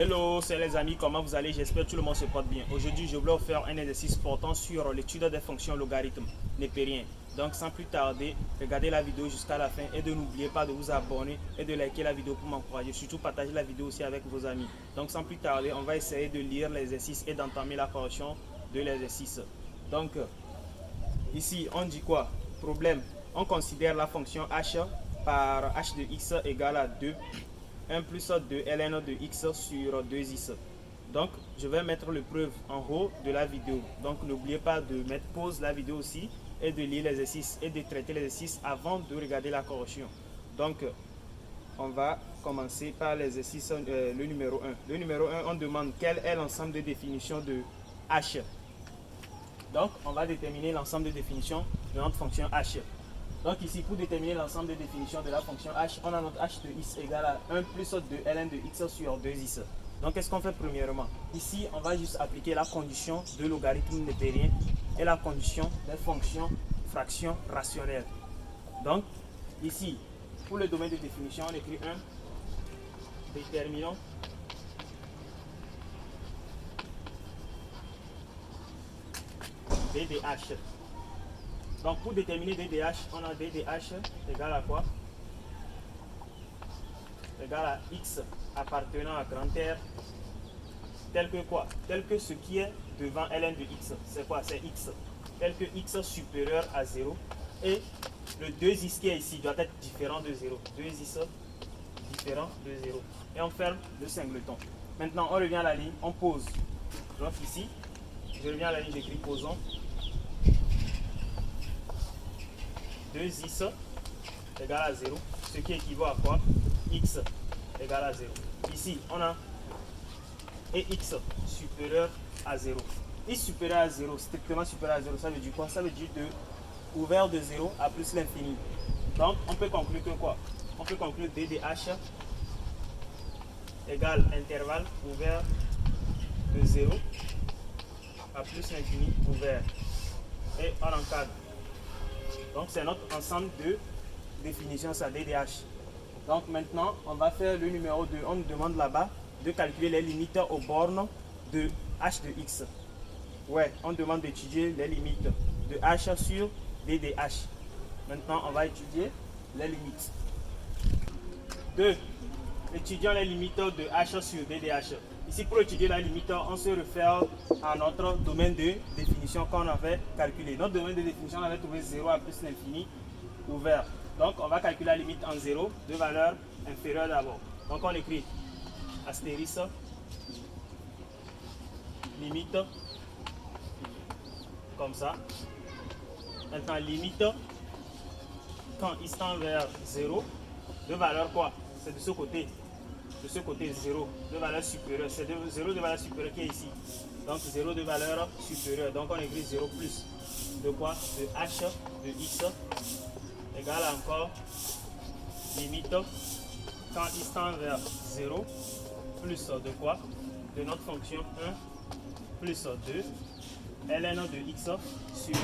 Hello, c'est les amis, comment vous allez? J'espère que tout le monde se porte bien. Aujourd'hui, je voulais vous faire un exercice portant sur l'étude des fonctions logarithmes népériens. Donc, sans plus tarder, regardez la vidéo jusqu'à la fin et n'oubliez pas de vous abonner et de liker la vidéo pour m'encourager. Surtout, partagez la vidéo aussi avec vos amis. Donc, sans plus tarder, on va essayer de lire l'exercice et d'entamer la correction de l'exercice. Donc, ici, on dit quoi? Problème. On considère la fonction h par h de x égale à 2. 1 plus 2 ln de x sur 2x. Donc, je vais mettre le preuve en haut de la vidéo. Donc, n'oubliez pas de mettre pause la vidéo aussi et de lire l'exercice et de traiter l'exercice avant de regarder la correction. Donc, on va commencer par l'exercice, le numéro 1. Le numéro 1, on demande quel est l'ensemble de définitions de h. Donc, on va déterminer l'ensemble de définitions de notre fonction h. Donc ici, pour déterminer l'ensemble de définitions de la fonction h, on a notre h de x égale à 1 plus 2 ln de x sur 2x. Donc qu'est-ce qu'on fait premièrement? Ici, on va juste appliquer la condition de logarithme népérien et la condition des fonctions fractions rationnelles. Donc ici, pour le domaine de définition, on écrit 1, déterminons d de h. Donc pour déterminer DDH, on a DDH égale à quoi? Égale à x appartenant à grand R, tel que quoi? Tel que ce qui est devant ln de x. C'est quoi? C'est x. Tel que x supérieur à 0. Et le 2x qui est ici doit être différent de 0. 2x différent de 0. Et on ferme le singleton. Maintenant, on revient à la ligne, on pose. Donc ici, je reviens à la ligne, j'écris posons. 2x égale à 0, ce qui équivaut à quoi? X égale à 0. Ici, on a et x supérieur à 0. X supérieur à 0, strictement supérieur à 0, ça veut dire quoi? Ça veut dire de ouvert de 0 à plus l'infini. Donc, on peut conclure que quoi? On peut conclure d de h égale intervalle ouvert de 0 à plus l'infini ouvert. Et on encadre. Donc, c'est notre ensemble de définitions, ça, DDH. Donc, maintenant, on va faire le numéro 2. On nous demande là-bas de calculer les limites aux bornes de h de x. Ouais, on demande d'étudier les limites de h sur DDH. Maintenant, on va étudier les limites. 2. Étudions les limites de h sur DDH. Ici, pour étudier la limite, on se réfère à notre domaine de définition qu'on avait calculé. Notre domaine de définition, on avait trouvé 0 à plus l'infini ouvert. Donc, on va calculer la limite en 0 de valeur inférieure d'abord. Donc, on écrit astérisque, limite, comme ça. Maintenant, limite, quand il tend vers 0, de valeur quoi? C'est de ce côté. De ce côté 0 de valeur supérieure, c'est 0 de valeur supérieure qui est ici, donc 0 de valeur supérieure, donc on écrit 0 plus de quoi? De h de x égale à encore limite quand il tend vers 0 plus de quoi? De notre fonction 1 plus 2 ln de x sur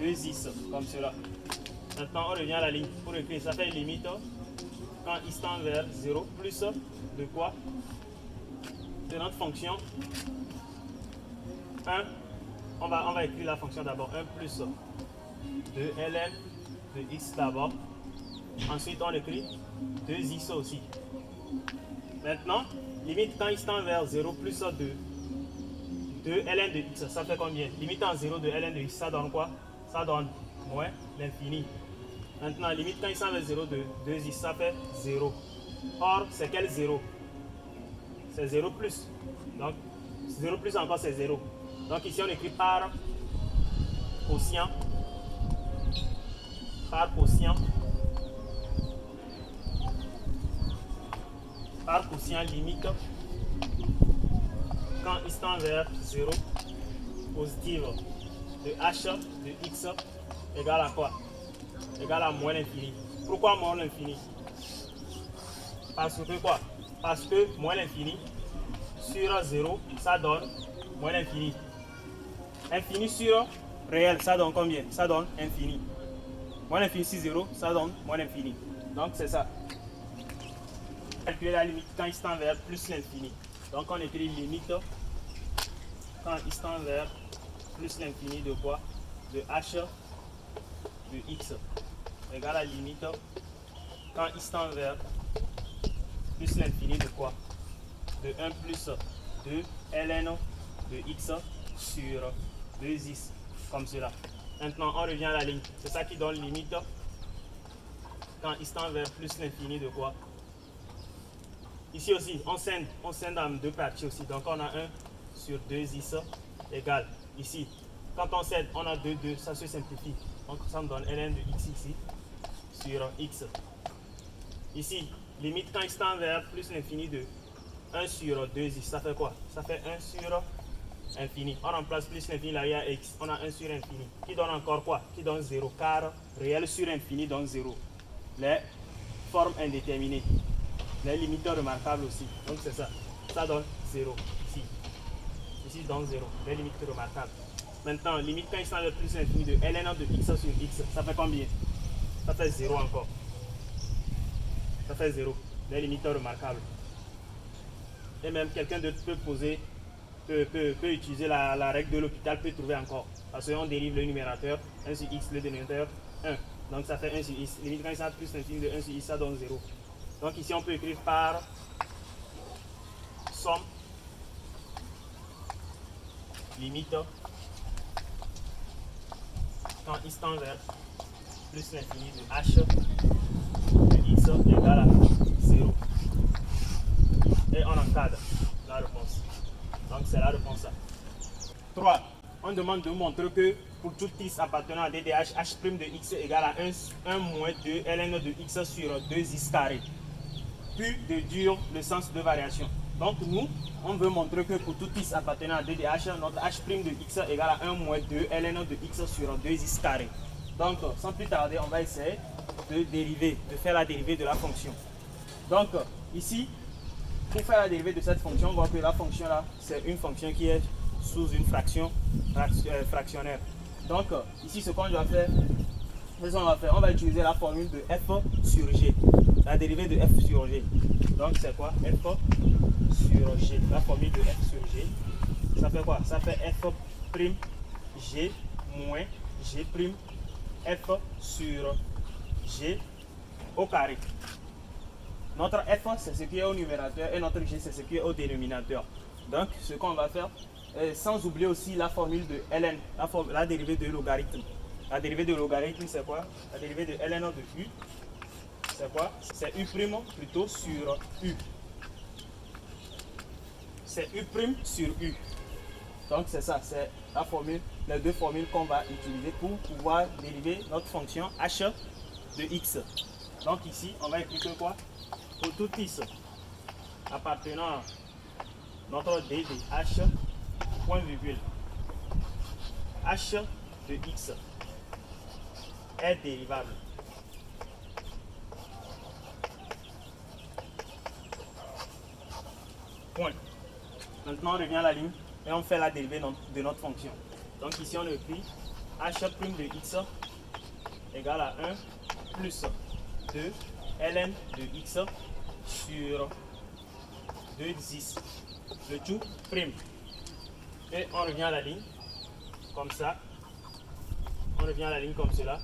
2x, comme cela. Maintenant on revient à la ligne pour écrire, ça fait limite quand il tend vers 0 plus de quoi? De notre fonction 1. On va écrire la fonction d'abord 1 plus de ln de x d'abord. Ensuite, on écrit 2x aussi. Maintenant, limite quand il tend vers 0 plus de ln de x, ça fait combien? Limite en 0 de ln de x, ça donne quoi? Ça donne moins l'infini. Maintenant, limite quand il tend vers 0 de 2x, ça fait 0. Or, c'est quel 0? C'est 0 plus. Donc, 0 plus encore, c'est 0. Donc, ici, on écrit par quotient. Par quotient. Par quotient limite. Quand il tend vers 0, positive de h de x égale à quoi? Égale à moins l'infini. Pourquoi moins l'infini? Parce que quoi? Parce que moins l'infini sur 0, ça donne moins l'infini. Infini sur réel, ça donne combien? Ça donne infini. Moins l'infini sur 0, ça donne moins l'infini. Donc c'est ça. Calculer la limite quand x tend vers plus l'infini. Donc on écrit limite quand x tend vers plus l'infini de quoi? De h de x égale à la limite quand x tend vers plus l'infini de quoi? De 1 plus 2 ln de x sur 2x, comme cela. Maintenant, on revient à la ligne. C'est ça qui donne limite quand x tend vers plus l'infini de quoi? Ici aussi, on scinde en deux parties aussi. Donc, on a 1 sur 2x égale. Ici, quand on scinde, on a 2, ça se simplifie. Donc, ça me donne ln de x ici sur x. Ici, limite quand x tend vers plus l'infini de 1 sur 2x, ça fait quoi? Ça fait 1 sur infini. On remplace plus l'infini là, il y a x. On a 1 sur infini. Qui donne encore quoi? Qui donne 0. Car réel sur infini donne 0. Les formes indéterminées. Les limites remarquables aussi. Donc c'est ça. Ça donne 0 ici. Ici donne 0. Les limites remarquables. Maintenant, limite quand x tend vers plus l'infini de ln de x sur x, ça fait combien? Ça fait 0 encore. Ça fait 0. Les limites remarquables. Et même quelqu'un d'autre peut utiliser la règle de l'hôpital, peut trouver encore. Parce qu'on dérive le numérateur, 1 sur x, le dénominateur 1. Donc ça fait 1 sur x. Limite quand il s'en plus l'infini de 1 sur x, ça donne 0. Donc ici on peut écrire par somme limite quand x tend vers plus l'infini de h de x égale à 0. Et on encadre la réponse. Donc c'est la réponse A. 3. On demande de montrer que pour tout x appartenant à DDH, h' de x égale à 1 moins 2 ln de x sur 2x carré. Puis déduire le sens de variation. Donc nous, on veut montrer que pour tout x appartenant à DDH, notre h' de x égale à 1 moins 2 ln de x sur 2x carré. Donc sans plus tarder, on va essayer de faire la dérivée de la fonction. Donc ici, pour faire la dérivée de cette fonction, on voit que la fonction là, c'est une fonction qui est sous une fractionnaire. Donc ici, ce qu'on doit faire, on va utiliser la formule de f sur g. La dérivée de f sur g. Donc c'est quoi? F sur g. La formule de f sur g. Ça fait quoi? Ça fait f' g moins g' f sur g au carré. Notre f, c'est ce qui est au numérateur et notre g, c'est ce qui est au dénominateur. Donc, ce qu'on va faire, sans oublier aussi la formule de ln, la dérivée de logarithme. La dérivée de logarithme, c'est quoi? La dérivée de ln de u, c'est quoi? C'est u' plutôt sur u. C'est u' sur u. Donc, c'est ça, c'est la formule, les deux formules qu'on va utiliser pour pouvoir dériver notre fonction h de x. Donc, ici, on va écrire quoi? Pour tout x appartenant à notre d de h, point virgule, h de x est dérivable. Point. Maintenant, on revient à la ligne et on fait la dérivée de notre fonction. Donc ici, on écrit h' de x égale à 1 plus 2 ln de x sur 2x, le tout prime. Et on revient à la ligne, comme ça. On revient à la ligne comme cela.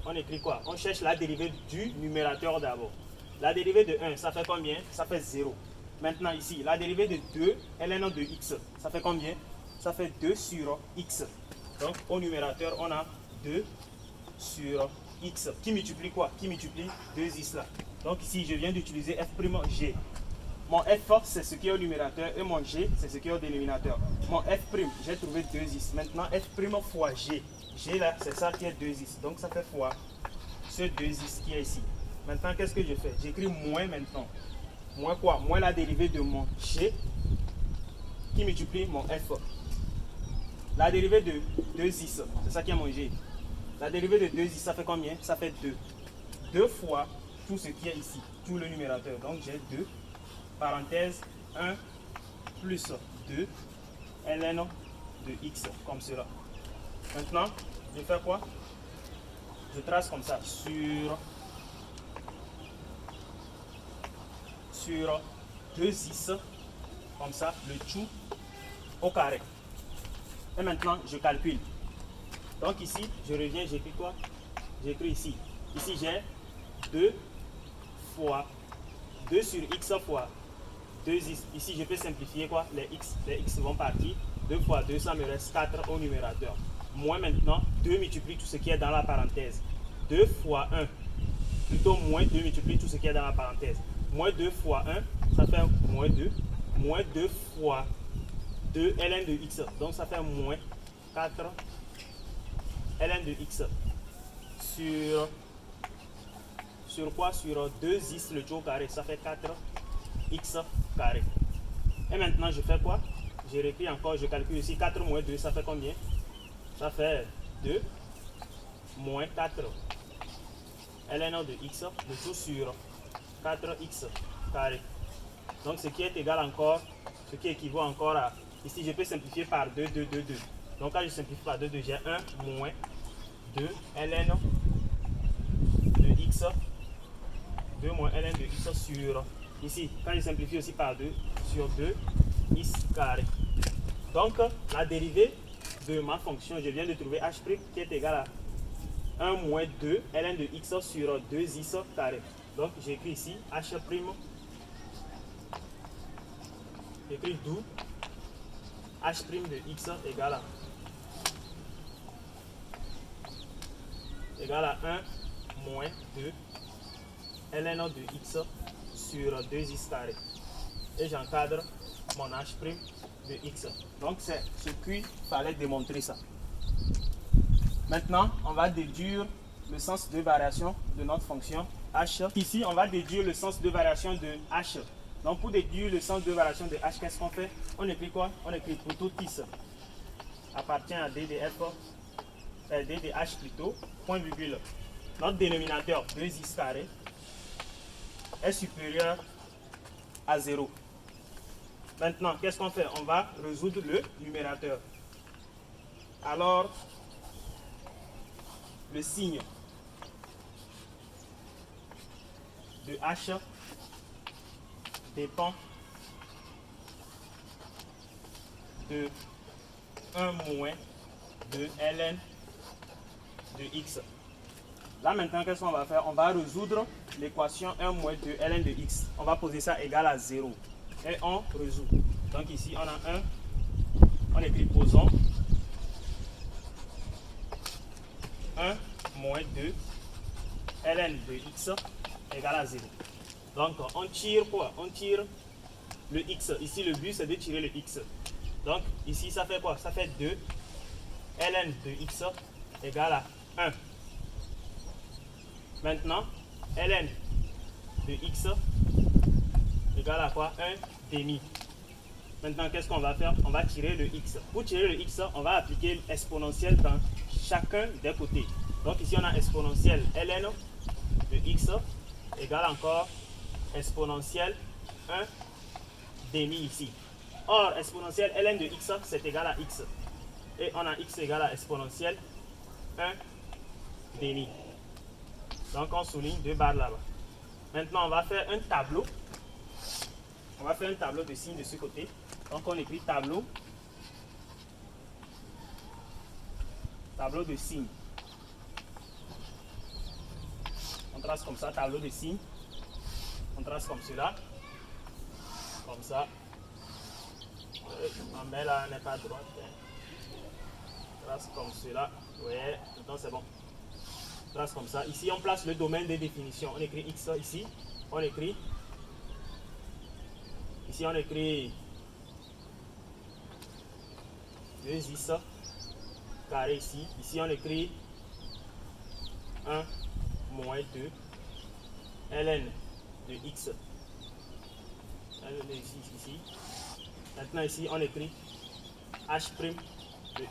On écrit quoi? On cherche la dérivée du numérateur d'abord. La dérivée de 1, ça fait combien? Ça fait 0. Maintenant ici, la dérivée de 2, ln de x, ça fait combien? Ça fait 2 sur x. Donc au numérateur, on a 2 sur x. Qui multiplie quoi? Qui multiplie 2x là. Donc ici, je viens d'utiliser f'(g). Mon f, c'est ce qui est au numérateur et mon g, c'est ce qui est au dénominateur. Mon f', j'ai trouvé 2x. Maintenant, f' fois g. G là, c'est ça qui est 2x. Donc ça fait fois ce 2x qui est ici. Maintenant, qu'est-ce que je fais? J'écris moins maintenant. Moins quoi? Moins la dérivée de mon g qui multiplie mon f. La dérivée de 2x, c'est ça qui est mon g. La dérivée de 2x, ça fait combien? Ça fait 2. 2 fois tout ce qui est ici, tout le numérateur. Donc j'ai 2, parenthèse, 1 plus 2, ln de x, comme cela. Maintenant, je fais quoi? Je trace comme ça, sur sur 2x, comme ça, le tout au carré. Et maintenant, je calcule. Donc ici, je reviens, j'écris quoi? J'écris ici. Ici, j'ai 2 fois 2 sur x fois 2x. Ici, je peux simplifier quoi? Les x vont partir. 2 fois 2, ça me reste 4 au numérateur. Moins maintenant, 2 multiplie tout ce qui est dans la parenthèse. 2 fois 1, plutôt moins 2 multiplie tout ce qui est dans la parenthèse. Moins 2 fois 1, ça fait moins 2. Moins 2 fois 2 ln de x. Donc ça fait moins 4 ln de x sur quoi? Sur 2x le tout au carré. Ça fait 4x carré. Et maintenant je fais quoi? Je réécris encore, je calcule ici. 4 moins 2, ça fait combien? Ça fait 2 moins 4 ln de x, le tout sur 4x carré. Donc ce qui est égal encore, ce qui équivaut encore à, ici je peux simplifier par 2, 2, 2, 2. Donc quand je simplifie par 2, 2, j'ai 1 moins 2 ln de x, 2 moins ln de x sur, ici, quand je simplifie aussi par 2, sur 2x carré. Donc la dérivée de ma fonction, je viens de trouver h' qui est égal à 1 moins 2 ln de x sur 2x carré. Donc j'écris ici h', j'écris d'où h' de x égale à 1 moins 2 ln de x sur 2x carré. Et j'encadre mon h' de x. Donc c'est ce qu'il fallait démontrer ça. Maintenant, on va déduire le sens de variation de notre fonction h. Ici, on va déduire le sens de variation de h. Donc pour déduire le sens de variation de h, qu'est-ce qu'on fait? On écrit quoi? On écrit pour tout x appartient à d de f, d de h plutôt, point virgule. Notre dénominateur 2x carré est supérieur à 0. Maintenant, qu'est-ce qu'on fait? On va résoudre le numérateur. Alors, le signe de h dépend de 1 moins de ln de x. Là maintenant, qu'est-ce qu'on va faire? On va résoudre l'équation 1 moins de ln de x. On va poser ça égal à 0. Et on résout. Donc ici, on a 1. On écrit posons 1 moins 2 ln de x égale à 0. Donc on tire quoi? On tire le x. Ici, le but, c'est de tirer le x. Donc ici, ça fait quoi? Ça fait 2 ln de x égale à 1. Maintenant, ln de x égale à quoi? 1 demi. Maintenant, qu'est-ce qu'on va faire? On va tirer le x. Pour tirer le x, on va appliquer l'exponentielle dans chacun des côtés. Donc ici, on a exponentielle ln de x égale encore exponentielle 1 demi ici. Or, exponentielle ln de x, c'est égal à x. Et on a x égale à exponentielle 1 demi. Donc, on souligne 2 barres là-bas. Maintenant, on va faire un tableau. On va faire un tableau de signes de ce côté. Donc, on écrit tableau. Tableau de signes. On trace comme ça, tableau de signes. On trace comme cela. Comme ça. Ma main là n'est pas droite. On trace comme cela. Oui, maintenant c'est bon. On trace comme ça. Ici, on place le domaine des définitions. On écrit x ici. On écrit. Ici, on écrit 2x carré ici. Ici, on écrit 1 moins 2 ln de x. Ln de x ici. Maintenant, ici, on écrit h' de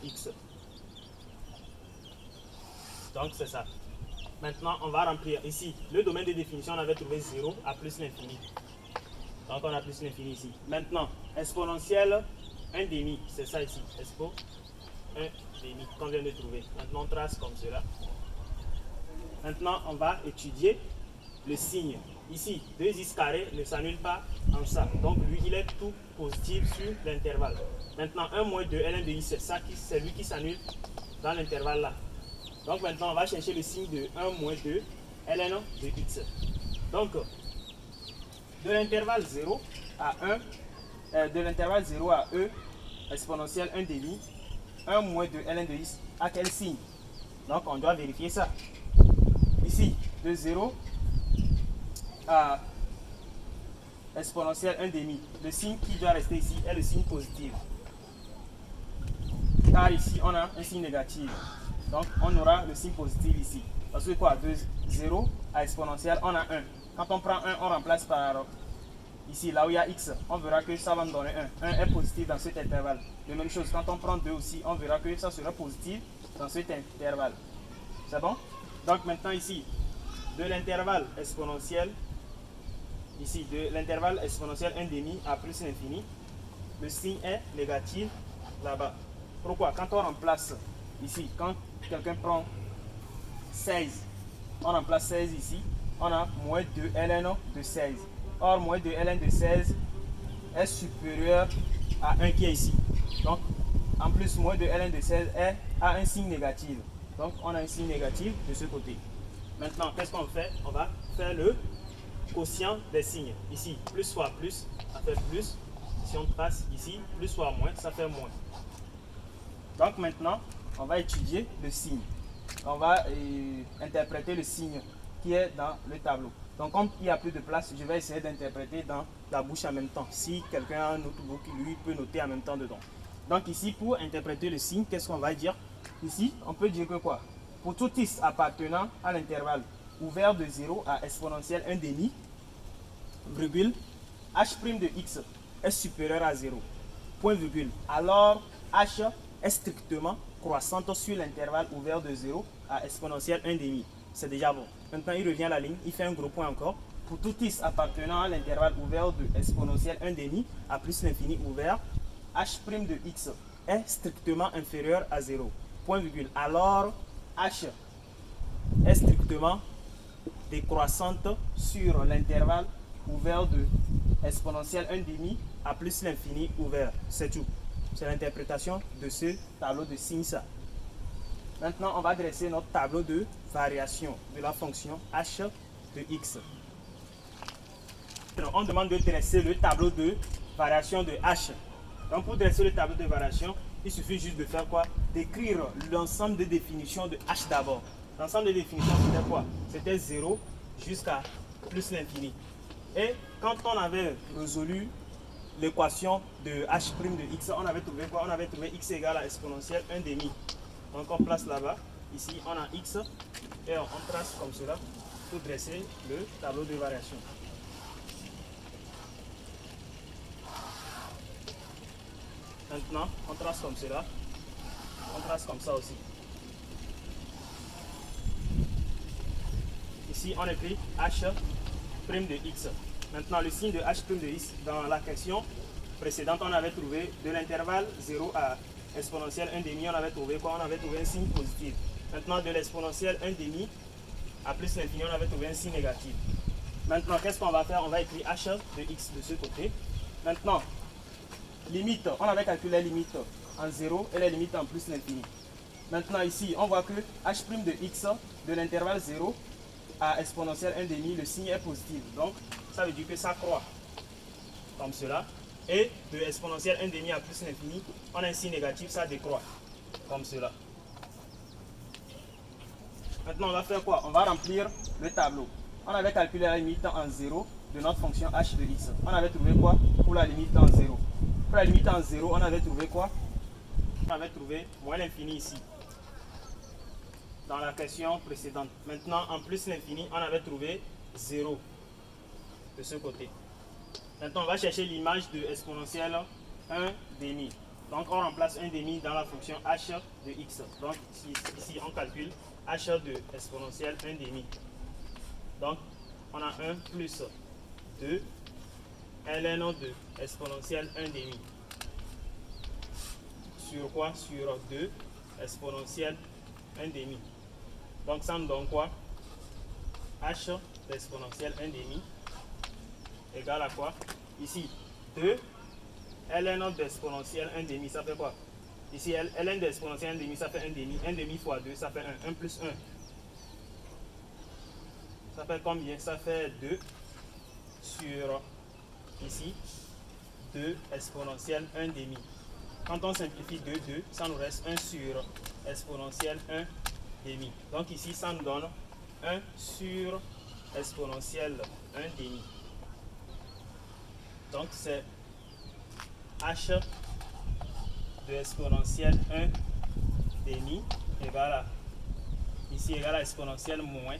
x. Donc, c'est ça. Maintenant, on va remplir ici. Le domaine de définition, on avait trouvé 0 à plus l'infini. Donc, on a plus l'infini ici. Maintenant, exponentielle 1 demi. C'est ça ici. Expo 1 demi qu'on vient de trouver. Maintenant, on trace comme cela. Maintenant, on va étudier le signe ici, 2x carré ne s'annule pas en ça. Donc lui, il est tout positif sur l'intervalle. Maintenant, 1 moins 2 ln de x, c'est lui qui s'annule dans l'intervalle là. Donc maintenant, on va chercher le signe de 1 moins 2 ln de x. Donc, de l'intervalle 0 à 1, de l'intervalle 0 à e exponentielle 1 demi, 1 moins 2 ln de x à quel signe? Donc on doit vérifier ça. Ici, de 0 à exponentielle 1 demi, le signe qui doit rester ici est le signe positif. Car ici, on a un signe négatif. Donc on aura le signe positif ici. Parce que quoi? De 0 à exponentielle, on a 1. Quand on prend 1, on remplace par ici, là où il y a x, on verra que ça va me donner 1. 1 est positif dans cet intervalle. De même chose, quand on prend 2 aussi, on verra que ça sera positif dans cet intervalle. C'est bon? Donc maintenant ici, de l'intervalle exponentiel, ici, de l'intervalle exponentiel 1 demi à plus l'infini, le signe est négatif là-bas. Pourquoi? Quand on remplace ici, quand quelqu'un prend 16, on remplace 16 ici, on a moins 2 ln de 16. Or, moins 2 ln de 16 est supérieur à 1 qui est ici. Donc, en plus, moins 2 ln de 16 a un signe négatif. Donc, on a un signe négatif de ce côté. Maintenant, qu'est-ce qu'on fait? On va faire le quotient des signes. Ici, plus fois plus, ça fait plus. Si on trace ici, plus fois moins, ça fait moins. Donc, maintenant, on va étudier le signe. On va interpréter le signe qui est dans le tableau. Donc, comme il n'y a plus de place, je vais essayer d'interpréter dans la bouche en même temps. Si quelqu'un a un notebook, lui peut noter en même temps dedans. Donc ici, pour interpréter le signe, qu'est-ce qu'on va dire? Ici, on peut dire que quoi? Pour tout x appartenant à l'intervalle ouvert de 0 à exponentielle 1 demi, virgule, h' de x est supérieur à 0, point virgule. Alors, h est strictement croissante sur l'intervalle ouvert de 0 à exponentielle 1 demi. C'est déjà bon. Maintenant, il revient à la ligne, il fait un gros point encore. Pour tout x appartenant à l'intervalle ouvert de exponentielle 1 demi à plus l'infini ouvert, h' de x est strictement inférieur à 0, point virgule. Alors, h est strictement décroissante sur l'intervalle ouvert de exponentielle 1 demi à plus l'infini ouvert. C'est tout. C'est l'interprétation de ce tableau de signes. Maintenant, on va dresser notre tableau de variation de la fonction h de x. On demande de dresser le tableau de variation de h. Donc, pour dresser le tableau de variation, il suffit juste de faire quoi? D'écrire l'ensemble de définitions de h d'abord. L'ensemble de définitions, c'était quoi? C'était 0 jusqu'à plus l'infini. Et quand on avait résolu l'équation de h' de x, on avait trouvé quoi? On avait trouvé x égale à exponentielle 1 demi. Donc on place là-bas, ici on a x, et on trace comme cela pour dresser le tableau de variation. Maintenant, on trace comme cela, on trace comme ça aussi. Ici on écrit h' de x. Maintenant le signe de h' de x, dans la question précédente, on avait trouvé de l'intervalle 0 à exponentielle 1 demi, on avait trouvé quoi? On avait trouvé un signe positif. Maintenant, de l'exponentielle 1 demi à plus l'infini, on avait trouvé un signe négatif. Maintenant, qu'est-ce qu'on va faire? On va écrire h de x de ce côté. Maintenant, limite, on avait calculé les limites en 0 et les limites en plus l'infini. Maintenant, ici, on voit que h' de x de l'intervalle 0 à exponentielle 1 demi, le signe est positif. Donc, ça veut dire que ça croît comme cela. Et de exponentielle 1 demi à plus l'infini, on a un signe négatif, ça décroît comme cela. Maintenant, on va faire quoi? On va remplir le tableau. On avait calculé la limite en 0 de notre fonction h de x. On avait trouvé quoi pour la limite en 0? Pour la limite en 0, on avait trouvé quoi? On avait trouvé moins l'infini ici, dans la question précédente. Maintenant, en plus l'infini, on avait trouvé 0 de ce côté. Maintenant, on va chercher l'image de exponentielle 1 demi. Donc, on remplace 1 demi dans la fonction h de x. Donc, ici, on calcule h de exponentielle 1 demi. Donc, on a 1 plus 2 ln de exponentielle 1 demi. Sur quoi? Sur 2 exponentielle 1 demi. Donc, ça me donne quoi? H d'exponentielle 1 demi égale à quoi? Ici, 2 ln d'exponentielle 1 demi, ça fait quoi? Ici, ln d'exponentielle 1 demi, ça fait 1 demi. 1 demi fois 2, ça fait 1. 1 plus 1. Ça fait combien? Ça fait 2 sur, ici, 2 exponentielle 1 demi. Quand on simplifie 2, 2, ça nous reste 1 sur exponentielle 1 demi. Donc ici, ça nous donne 1 sur exponentielle 1 demi. Donc c'est h de exponentielle 1 demi égale à, ici égale à exponentielle moins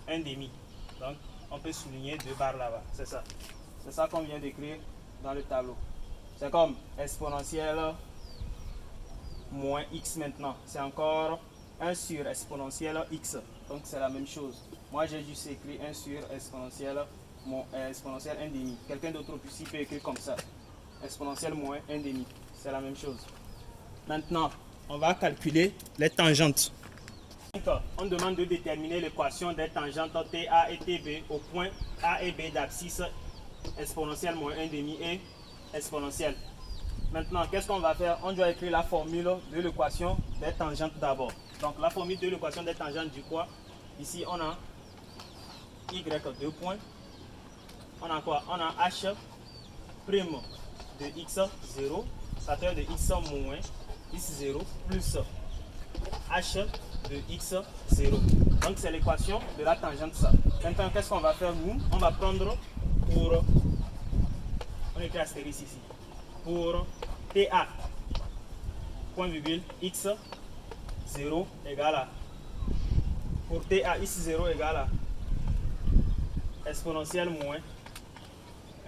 1 demi. Donc on peut souligner 2 barres là-bas. C'est ça. C'est ça qu'on vient d'écrire dans le tableau. C'est comme exponentielle moins x maintenant. C'est encore 1 sur exponentielle x. Donc c'est la même chose. Moi j'ai juste écrit 1 sur exponentielle 1 demi. Quelqu'un d'autre ici peut écrire comme ça. Exponentielle moins 1 demi. C'est la même chose. Maintenant, on va calculer les tangentes. Donc, on demande de déterminer l'équation des tangentes TA et TB au point A et B d'abscisse exponentielle moins 1 demi et exponentielle. Maintenant, qu'est-ce qu'on va faire? On doit écrire la formule de l'équation des tangentes d'abord. Donc, la formule de l'équation des tangentes du quoi? Ici, on a y 2 points. On a quoi? On a h prime de x0, facteur de x moins x0 plus h de x0. Donc, c'est l'équation de la tangente ça. Maintenant, qu'est-ce qu'on va faire nous? On va prendre pour... On écrit astérisque ici. Pour TA, point virgule, x0 égale à... Pour TA, x0 égale à exponentielle moins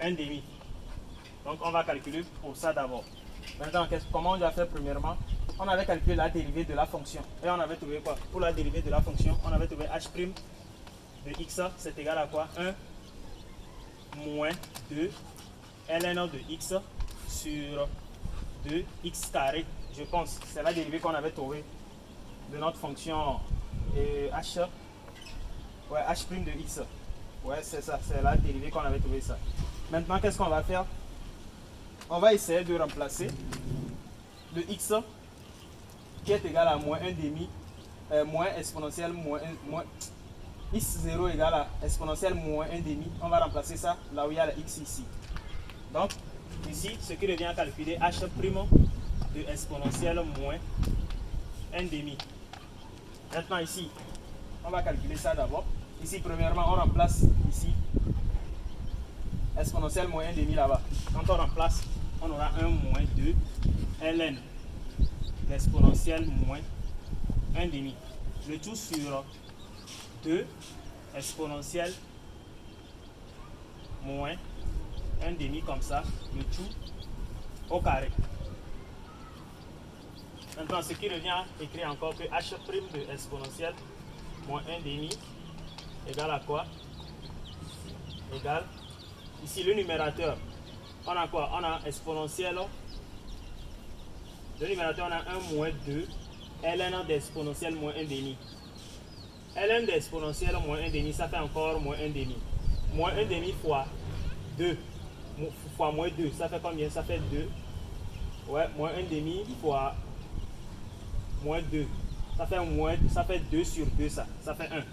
1 demi. Donc on va calculer pour ça d'abord. Maintenant, comment on va faire premièrement? On avait calculé la dérivée de la fonction. Et on avait trouvé quoi? Pour la dérivée de la fonction, on avait trouvé h' de x, c'est égal à quoi? 1 moins 2 ln de x sur 2x carré. Je pense c'est la dérivée qu'on avait trouvée de notre fonction h. Ouais, h' de x. Ouais, c'est ça, c'est la dérivée qu'on avait trouvé ça. Maintenant, qu'est-ce qu'on va faire? On va essayer de remplacer le x qui est égal à moins 1 demi, moins exponentielle moins x0 égale à exponentielle moins 1 demi. On va remplacer ça là où il y a le x ici. Donc, ici, ce qui revient à calculer h' de exponentielle moins 1 demi. Maintenant, ici, on va calculer ça d'abord. Ici, premièrement, on remplace ici exponentielle moins 1 demi là-bas. Quand on remplace, on aura 1 moins 2 ln d'exponentielle moins 1 demi. Le tout sur 2 exponentielle moins 1 demi comme ça, le tout au carré. Maintenant, ce qui revient à écrire encore que h' de exponentielle moins 1 demi égale à quoi? Égale, ici le numérateur, on a quoi? On a exponentielle, le numérateur on a 1 moins 2 ln d'exponentielle moins 1 demi. ln d'exponentielle moins 1 demi, ça fait encore moins 1 demi. Moins 1 demi fois 2, fois moins 2, ça fait combien? Ça fait 2. Ouais, moins 1 demi fois moins 2. Ça fait 2 sur 2 ça fait 1.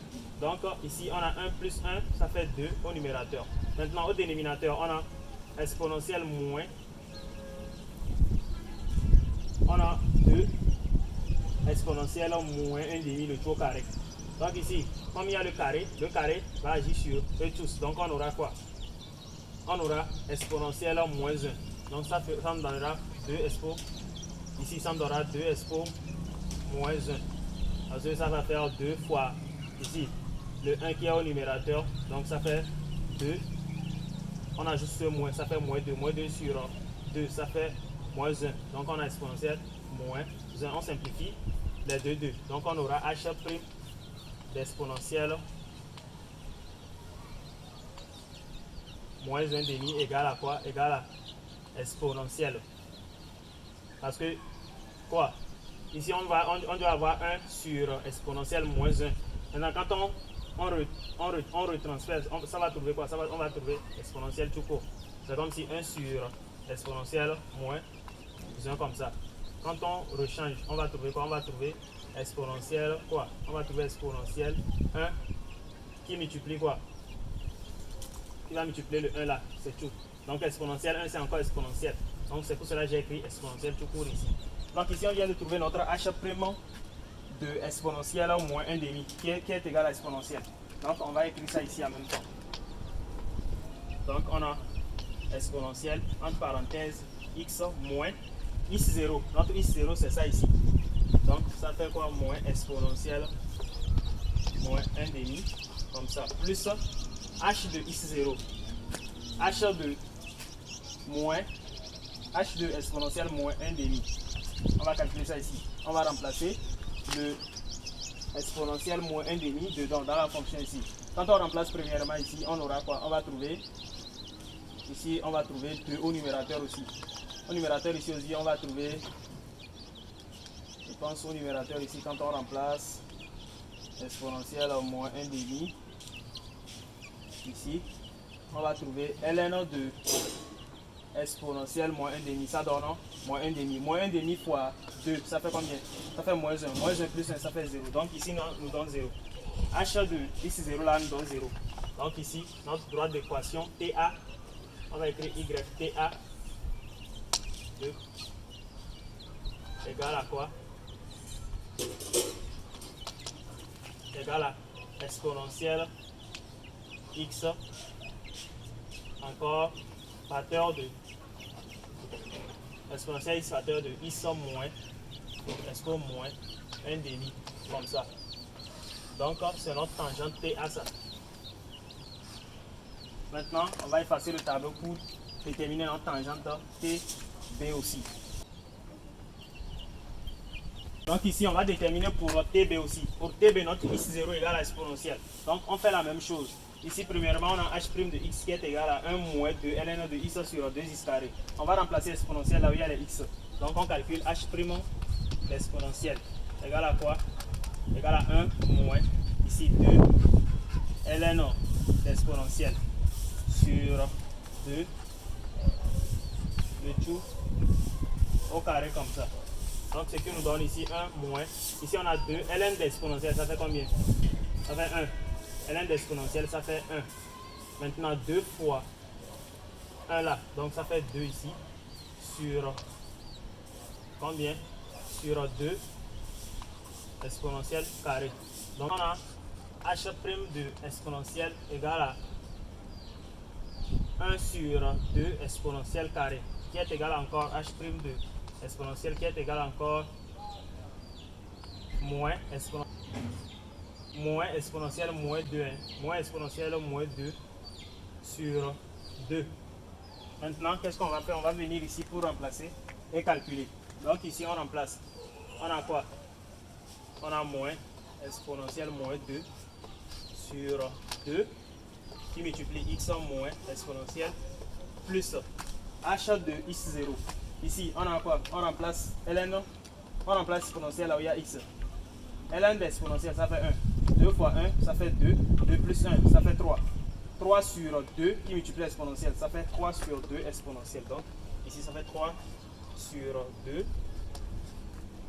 Donc ici on a 1 plus 1, ça fait 2 au numérateur. Maintenant au dénominateur, on a exponentielle moins. On a 2 exponentielle moins 1 demi le tout au carré. Donc ici, comme il y a le carré va agir sur eux tous. Donc on aura quoi? On aura exponentielle moins 1. Donc ça me donnera 2 expo. Ici ça me donnera 2 expo moins 1. Parce que ça va faire 2 fois ici le 1 qui est au numérateur. Donc ça fait 2. On a juste ce moins, ça fait moins 2. Moins 2 sur 2, ça fait moins 1. Donc on a exponentielle moins 1. On simplifie les 2. Donc on aura h' d'exponentielle moins 1 demi égale à quoi? Égale à exponentielle. Parce que Ici, on doit avoir 1 sur exponentielle moins 1. Maintenant, quand on on retransfère, ça va trouver quoi? On va trouver exponentielle tout court. C'est comme si 1 sur exponentielle moins 1 comme ça. Quand on rechange, on va trouver quoi? On va trouver exponentielle quoi? On va trouver exponentielle 1 qui multiplie quoi? Qui va multiplier le 1 là, c'est tout. Donc exponentielle 1 c'est encore exponentielle. Donc c'est pour cela que j'ai écrit exponentielle tout court ici. Donc ici on vient de trouver notre h' de exponentielle moins 1 demi qui est égal à exponentielle. Donc on va écrire ça ici en même temps. Donc on a exponentielle entre parenthèses x moins x0. Notre x0 c'est ça ici. Donc ça fait quoi? Moins exponentielle moins 1 demi comme ça plus h de x0 h de moins h de exponentielle moins 1 demi. On va calculer ça ici. On va remplacer le exponentielle moins 1 demi dedans dans la fonction ici. Quand on remplace premièrement ici, on aura quoi? On va trouver ici, on va trouver 2 au numérateur aussi. Au numérateur ici aussi, on va trouver, je pense au numérateur ici, quand on remplace exponentielle moins 1 demi ici, on va trouver ln de exponentielle moins 1 demi, ça donne moins 1 demi. Moins 1 demi fois 2, ça fait combien? Ça fait moins 1. Moins 1 plus 1, ça fait 0. Donc ici, nous donne 0. h de x0 là nous donne 0. Donc ici, notre droite d'équation TA, on va écrire YTA 2 égale à quoi? Égale à exponentielle x encore facteur de exponentielle x facteur de x moins expo moins 1 demi comme ça. Donc c'est notre tangente TA ça. Maintenant on va effacer le tableau pour déterminer notre tangente TB aussi. Donc ici on va déterminer pour notre TB aussi. Pour TB notre x0 égale à exponentielle. Donc on fait la même chose. Ici, premièrement, on a h' de x qui est égal à 1 moins 2 ln de x sur 2x carré. On va remplacer l'exponentielle là où il y a les x. Donc, on calcule h' l'exponentielle. Égal à quoi? Égal à 1 moins, ici 2 ln l'exponentielle sur 2, le tout au carré comme ça. Donc, ce qui nous donne ici 1 moins. Ici, on a 2 ln d'exponentielle, ça fait combien? Ça fait 1. ln d'exponentielle, ça fait 1. Maintenant, 2 fois 1 là. Donc, ça fait 2 ici. Sur combien? Sur 2 exponentielle carré. Donc, on a h' de exponentielle égale à 1 sur 2 exponentielle carré. Qui est égal à encore h' de exponentielle qui est égal à encore moins exponentielle moins 2, moins exponentielle moins 2 sur 2. Maintenant, qu'est-ce qu'on va faire? On va venir ici pour remplacer et calculer. Donc ici, on remplace. On a quoi? On a moins exponentielle moins 2 sur 2 qui multiplie x moins exponentielle plus h de x0. Ici, on a quoi? On remplace ln, on remplace exponentielle là où il y a x. ln d'exponentielle, ça fait 1. 2 fois 1, ça fait 2. 2 plus 1, ça fait 3. 3 sur 2 qui multiplie l'exponentielle, ça fait 3 sur 2 exponentielle. Donc, ici, ça fait 3 sur 2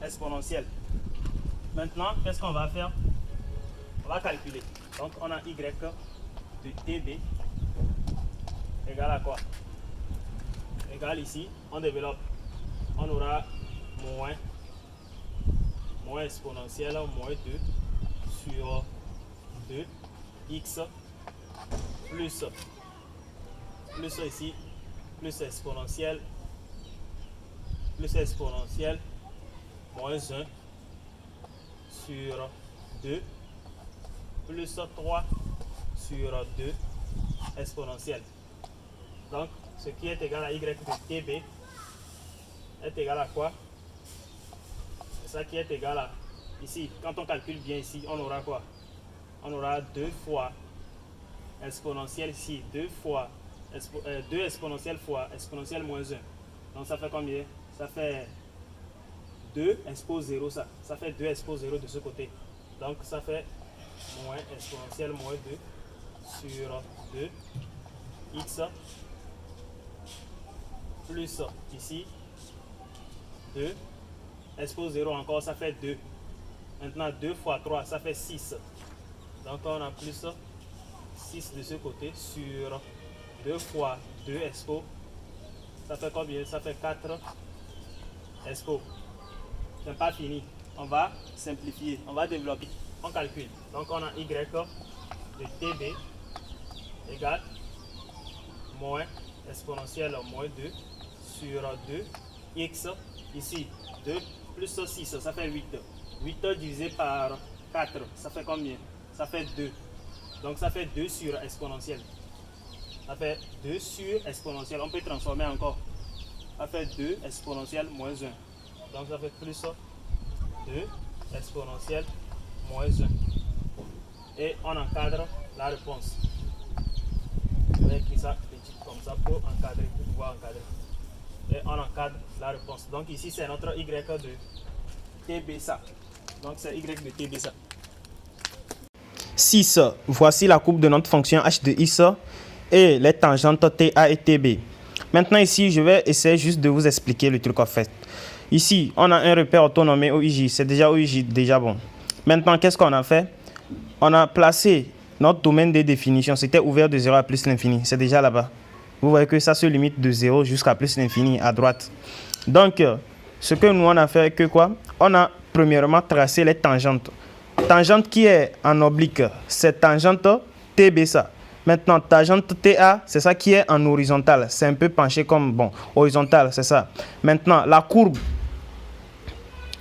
exponentielle. Maintenant, qu'est-ce qu'on va faire? On va calculer. Donc, on a y de TB égale à quoi? Égale ici, on développe. On aura moins exponentielle moins 2 sur 2 x plus ici plus exponentielle moins 1 sur 2 plus 3 sur 2 exponentielle. Donc ce qui est égal à y de TB est égal à quoi? Ça qui est égal à, ici, quand on calcule bien ici, on aura quoi? On aura 2 fois exponentielle ici, 2 fois 2 exponentielle fois exponentielle moins 1. Donc ça fait combien? Ça fait 2 expo 0 ça. Ça fait 2 expo 0 de ce côté. Donc ça fait moins exponentielle moins 2 sur 2 x plus ici 2 expo 0 encore, ça fait 2. Maintenant 2 fois 3, ça fait 6. Donc on a plus 6 de ce côté sur 2 fois 2 expo. Ça fait combien? Ça fait 4 expo. C'est pas fini. On va simplifier, on va développer. On calcule. Donc on a y de tb égale moins exponentielle moins 2 sur 2 x ici 2 plus 6, ça fait 8. 8 divisé par 4, ça fait combien? Ça fait 2. Donc ça fait 2 sur exponentielle. Ça fait 2 sur exponentielle. On peut transformer encore. Ça fait 2 exponentielle moins 1. Donc ça fait plus 2 exponentielle moins 1. Et on encadre la réponse. Je vais écrire ça petit comme ça pour encadrer, pour pouvoir encadrer. Et on encadre la réponse. Donc ici c'est notre y de tb ça. Donc c'est y de tb ça. 6. Voici la courbe de notre fonction h de x et les tangentes ta et tb. Maintenant ici, je vais essayer juste de vous expliquer le truc en fait. Ici, on a un repère autonomé OIJ. C'est déjà OIJ, déjà bon. Maintenant, qu'est-ce qu'on a fait? On a placé notre domaine de définition. C'était ouvert de 0 à plus l'infini. C'est déjà là-bas. Vous voyez que ça se limite de 0 jusqu'à plus l'infini à droite. Donc, ce que nous on a fait, que quoi? On a premièrement tracé les tangentes. Tangente qui est en oblique, c'est tangente TB ça. Maintenant, tangente TA, c'est ça qui est en horizontal. C'est un peu penché comme, bon, horizontal, c'est ça. Maintenant, la courbe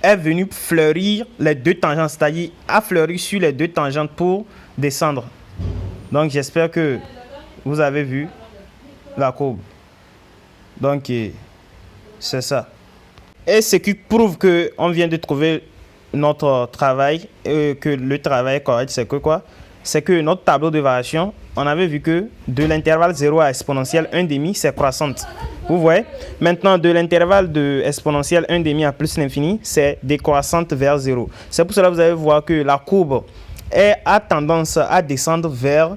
est venue fleurir les deux tangentes, c'est-à-dire a fleuri sur les deux tangentes pour descendre. Donc, j'espère que vous avez vu la courbe. Donc, c'est ça. Et ce qui prouve qu'on vient de trouver notre travail, que le travail est correct, c'est que quoi? C'est que notre tableau de variation, on avait vu que de l'intervalle 0 à exponentielle 1,5, c'est croissante. Vous voyez? Maintenant, de l'intervalle de exponentielle 1,5 à plus l'infini, c'est décroissante vers 0. C'est pour cela que vous allez voir que la courbe a tendance à descendre vers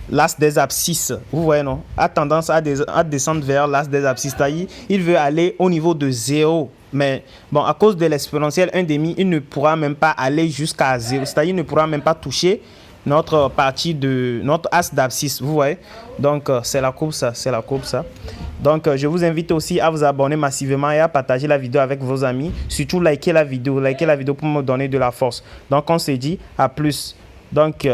l'axe des abscisses. Vous voyez, non? A tendance à descendre vers l'axe des abscisses. C'est-à-dire, il veut aller au niveau de 0. Mais bon, à cause de l'exponentielle 1,5, il ne pourra même pas aller jusqu'à 0. C'est-à-dire, il ne pourra même pas toucher notre partie de notre axe d'abscisse. Vous voyez? Donc, c'est la courbe ça. C'est la courbe ça. Donc, je vous invite aussi à vous abonner massivement et à partager la vidéo avec vos amis. Surtout, likez la vidéo. Likez la vidéo pour me donner de la force. Donc, on se dit à plus. Donc,